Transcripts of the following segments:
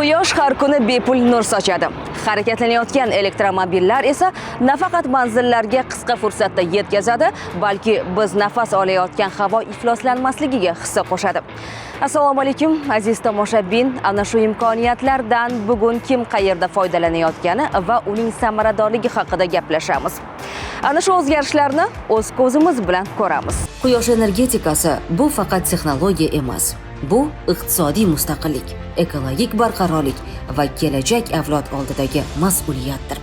Quyosh har kuni bepul nur sochadi. Harakatlanayotgan elektromobillar esa nafaqat manzillarga qisqa fursatda yetkazadi, balki biz nafas olayotgan havo ifloslanmasligiga hissa qo'shadi. Assalomu alaykum aziz tomoshabin. Ana shu imkoniyatlardan bugun kim qayerda foydalanayotgani va uning samaradorligi haqida gaplashamiz. Ana shu o'zgarishlarni o'z ko'zimiz bilan ko'ramiz. Quyosh energetikasi bu faqat texnologiya emas. Bu iqtisodiy mustaqillik, ekologik barqarorlik va kelajak avlod oldidagi mas'uliyatdir.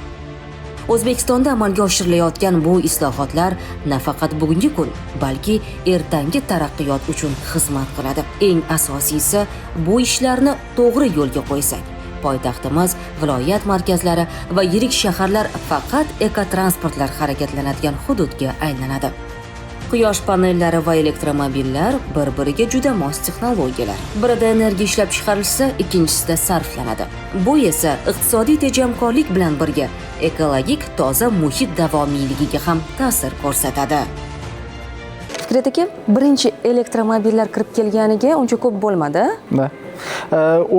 O'zbekistonda amalga oshirilayotgan bu islohotlar nafaqat bugungi kun, balki ertangi taraqqiyot uchun xizmat qiladi. Eng asosiysi, bu ishlarni to'g'ri yo'lga qo'ysak, poytaxtimiz, viloyat markazlari va yirik shaharlar faqat ekotransportlar harakatlanadigan hududga aylanadi. Quyosh panellari va elektromobillar bir-biriga juda mos texnologiyalar. Birida energiya ishlab chiqarilsa, ikkinchisida sarflanadi. Bu esa iqtisodiy tejamkorlik bilan birga ekologik toza muhit davomiyligiga ham ta'sir ko'rsatadi. Fikret aka, birinchi elektromobillar kirib kelganiga uncha ko'p bo'lmadi.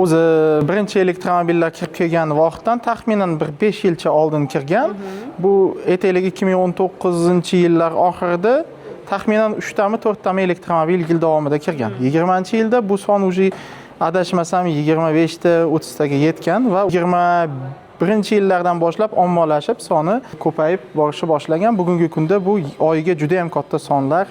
O'zi birinchi elektromobillar kirib kelgan vaqtdan taxminan bir 5 yilcha oldin kirgan. Bu aytaylik 2019-yillar oxirida taxminan 3 tami 4 tami elektromobil yil davomida kirgan. 20-yilda bu son уже adashmasam 25 ta 30 taga yetgan va 21-yillardan boshlab ommalashib soni ko'payib borishi boshlagan. Bugungi kunda bu oyiga juda ham katta sonlar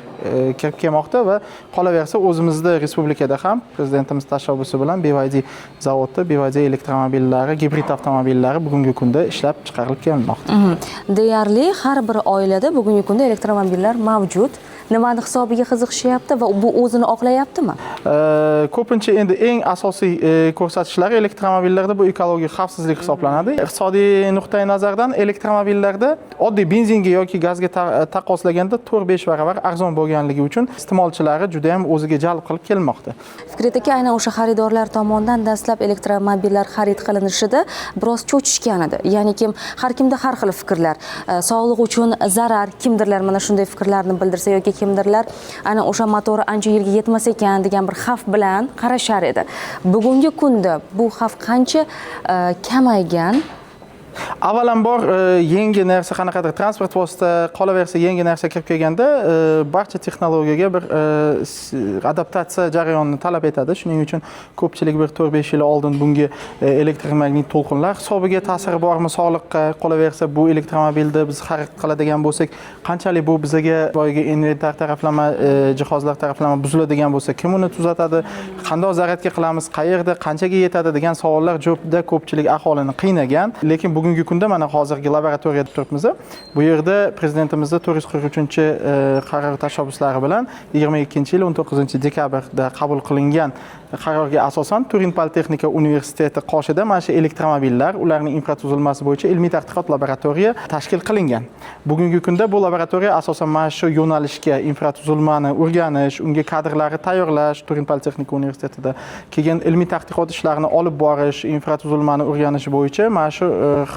kirib kelmoqda va qolaversa o'zimizda respublikada ham prezidentimiz tashabbusi bilan BYD zavodda BYD elektromobillari, gibrid avtomobillari bugungi kunda ishlab chiqarilib kelmoqda. Deyarli har bir oilada bugungi kunda elektromobillar mavjud. Nimani hisobiga qiziqishyapti va bu o'zini oqlayaptimi? Ko'pincha endi eng asosiy ko'rsatkichlari elektromobillarda bu ekologik xavfsizlik hisoblanadi. Iqtisodiy nuqtai nazardan elektromobillarda oddiy benzinga yoki gazga taqqoslaganda 4-5 baravar arzon bo'lganligi uchun iste'molchilari juda ham o'ziga jalb qilib kelmoqda. Fikret aka, aynan o'sha xaridorlar tomonidan dastlab elektromobillar xarid qilinishida biroz cho'chishgan edi. Ya'ni har kimda har xil fikrlar. Sog'liq uchun zarar, kimdirlar mana shunday fikrlarni bildirsa yoki kimdirlar ana o'sha motori ancha yilga yetmas ekan degan bir xavf bilan qarashar edi. Bugungi kunda bu xavf qancha kamaygan? Avvalambor yangi narsa qanaqadir transport vosita qolaversa yangi narsa kirib kelganda barcha texnologiyaga bir adaptatsiya jarayonini talab etadi. Shuning uchun ko'pchilik bir 4-5 yil oldin bunga elektromagnit to'lqinlar hisobiga ta'siri bormi sog'liqqa, qolaversa bu elektromobilni biz xarid qiladigan bo'lsak, qanchalik bu bizga boyagi inventar taraflama jihozlar taraflama buziladigan bo'lsa, kim uni tuzatadi, qanday zaryadga qilamiz, qayerda, qanchaga yetadi degan savollar juda ko'pchilik aholini qiynagan. Lekin bugungi kunda mana hozirgi laboratoriyada turibmiz. Bu yerda prezidentimizning 443-qaror tashabbuslari bilan 22-yil 19-dekabrda qabul qilingan qarorga asosan Turin Politexnika universiteti qoshida mana shu elektromobillar, ularning infratuzilmasi bo'yicha ilmiy tadqiqot laboratoriya tashkil qilingan. Bugungi kunda bu laboratoriya asosan mana shu yo'nalishga infratuzilmani o'rganish, unga kadrlarni tayyorlash, Turin Politexnika universitetida keyin ilmiy tadqiqot ishlarini olib borish, infratuzilmani o'rganish bo'yicha mana shu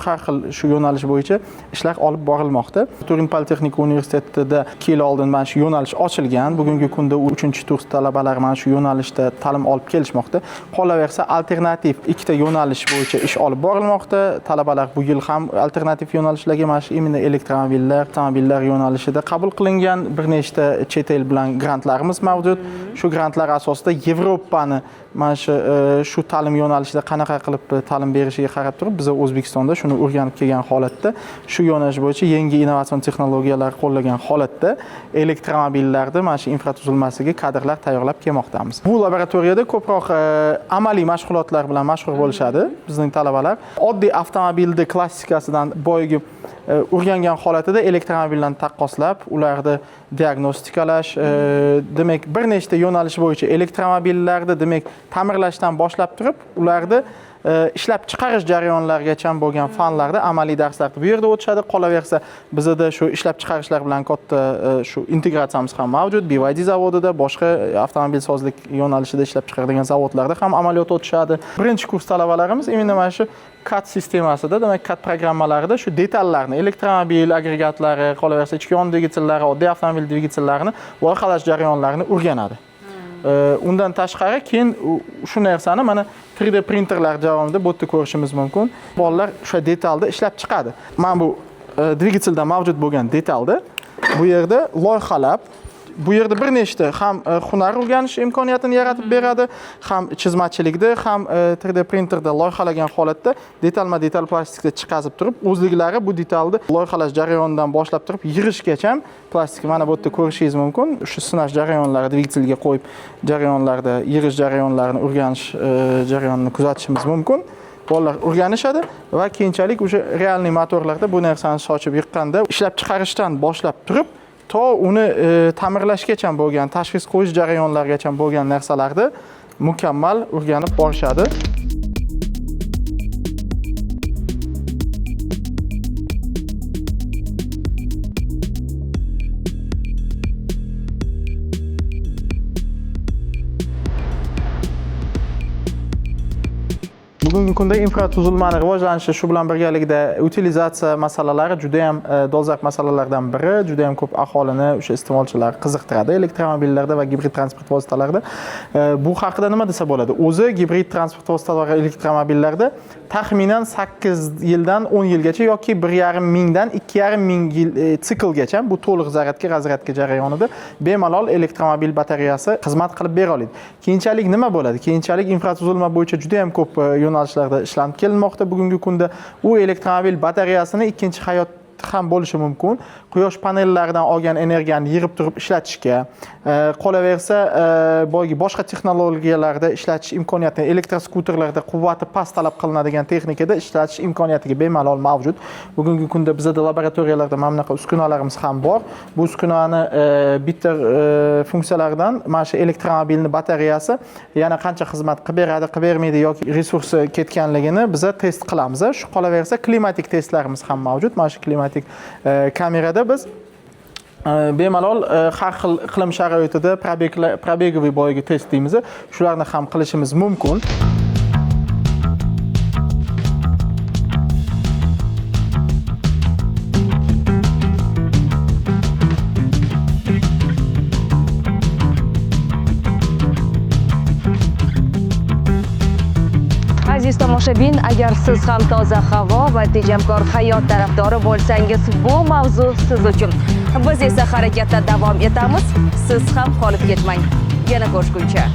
har xil shu yo'nalish bo'yicha ishlar olib borilmoqda. Turin Politexnika universitetida 2 yil oldin mana shu yo'nalish ochilgan. Bugungi kunda 3-kurs talabalar mana shu yo'nalishda ta'lim olib kelishmoqda. Qolaversa alternativ 2 ta yo'nalish bo'yicha ish olib borilmoqda. Talabalar bu yil ham alternativ yo'nalishlarga mana shu imенно elektromobillar, avtomobillar yo'nalishida qabul qilingan bir nechta chet el bilan grantlarimiz mavjud. Shu grantlar asosida Yevropani mana shu ta'lim yo'nalishida qanaqa qilib ta'lim berishiga qarab turib, biz O'zbekistonda shuni o'rganib kelgan holatda, shu yo'nalish bo'yicha yangi innovatsion texnologiyalar qo'llagan holatda elektromobillarda mana shu infratuzilmasiga kadrlar tayyorlab kelmoqdamiz. Bu laboratoriyada ko'proq amaliy mashg'ulotlar bilan mashg'ul bo'lishadi bizning talabalar. Oddiy avtomobilni klassikasidan boyagi o'rgangan holatida elektromobillarni taqqoslab, ularni diagnostikalash, demak bir nechta yo'nalish bo'yicha elektromobillarni demak ta'mirlashdan boshlab turib, ularni ishlab chiqarish jarayonlarigacha bo'lgan fanlarda amaliy darslar bu yerda o'tishadi. Qolaversa bizda shu ishlab chiqarishlar bilan katta shu integratsiyamiz ham mavjud. BYD zavodida, boshqa avtomobilsozlik yo'nalishida ishlab chiqaradigan zavodlarda ham amaliyot o'tishadi. Birinchi kurs talabalarimiz imенно mana shu CAD sistemasida, demak CAD programmalarida shu detallarni, elektromobil agregatlari, qolaversa ichki yon dvigatellari, oddiy avtomobil dvigatellarini loyihalash jarayonlarini o'rganadi. Undan tashqari keyin shu narsani mana 3D printerlar javomida bu yerda ko'rishimiz mumkin. Bolalar o'sha detalni ishlab chiqadi. Mana bu dvigatelda mavjud bo'lgan detalni bu yerda loyihalab, bu yerda bir nechta ham hunar o'rganish imkoniyatini yaratib beradi, ham chizmachilikda, ham 3D printerda loyihalagan holatda detal plastikda chiqazib turib, o'zliklari bu detalni loyihalash jarayonidan boshlab turib yig'ishgacha plastik mana bu yerda ko'rishingiz mumkin. Shu sinash jarayonlari dvigatelga qo'yib jarayonlarda yig'ish jarayonlarini o'rganish jarayonini kuzatishimiz mumkin. Bolalar o'rganishadi va keyinchalik o'sha realniy motorlarda bu narsani sochib yiqqanda ishlab chiqarishdan boshlab turib to uni ta'mirlashgacha bo'lgan, tashxis qo'yish jarayonlarigacha bo'lgan narsalarni mukammal o'rganib borishadi. Bugungi kunda infratuzilmani rivojlanishi shu bilan birgalikda utilizatsiya masalalari juda ham dolzarb masalalardan biri, juda ham ko'p aholini, o'sha iste'molchilar qiziqtiradi elektromobillarda va gibrid transport vositalarida. Bu haqida nima desa bo'ladi? O'zi gibrid transport vositalar va elektromobillarda taxminan 8 yildan 10 yilgacha yoki 1,5 mingdan 2,5 ming yil siklgacha bu to'liq zaryadga, razryadga jarayonida bemalol elektromobil batareyasi xizmat qilib bera oladi. Keyinchalik nima bo'ladi? Keyinchalik infratuzilma bo'yicha juda ham ko'p yo'nalishlarda ishlanib kelinmoqda. Bugungi kunda u elektromobil batareyasini ikkinchi hayot ham bo'lishi mumkin. Quyosh panellaridan olgan energiyani yig'ib turib ishlatishga, qolaversa boshqa texnologiyalarda ishlatish imkoniyati, elektroskuterlarda quvvati past talab qilinadigan texnikada ishlatish imkoniyatiga bemalol mavjud. Bugungi kunda bizda laboratoriyalarda mana bunaqa uskunalarimiz ham bor. Bu uskunani bitta funksiyalaridan mana shu elektromobilni batareyasi yana qancha xizmat qilib beradi, qilib bermaydi yoki resursi ketganligini biz test qilamiz. Shu qolaversa klimatik testlarimiz ham mavjud. Mana shu klimatik kamerada biz bemalol har xil iqlim sharoitida probegoviy boyagi test deymiz. Shularni ham qilishimiz mumkin. Aziz tomoshabin, agar siz ham toza havo va tejamkor hayot tarafdori bo'lsangiz, bu mavzu siz uchun. Biz esa harakatda davom etamiz. Siz ham qolib ketmang. Yana ko'rishguncha.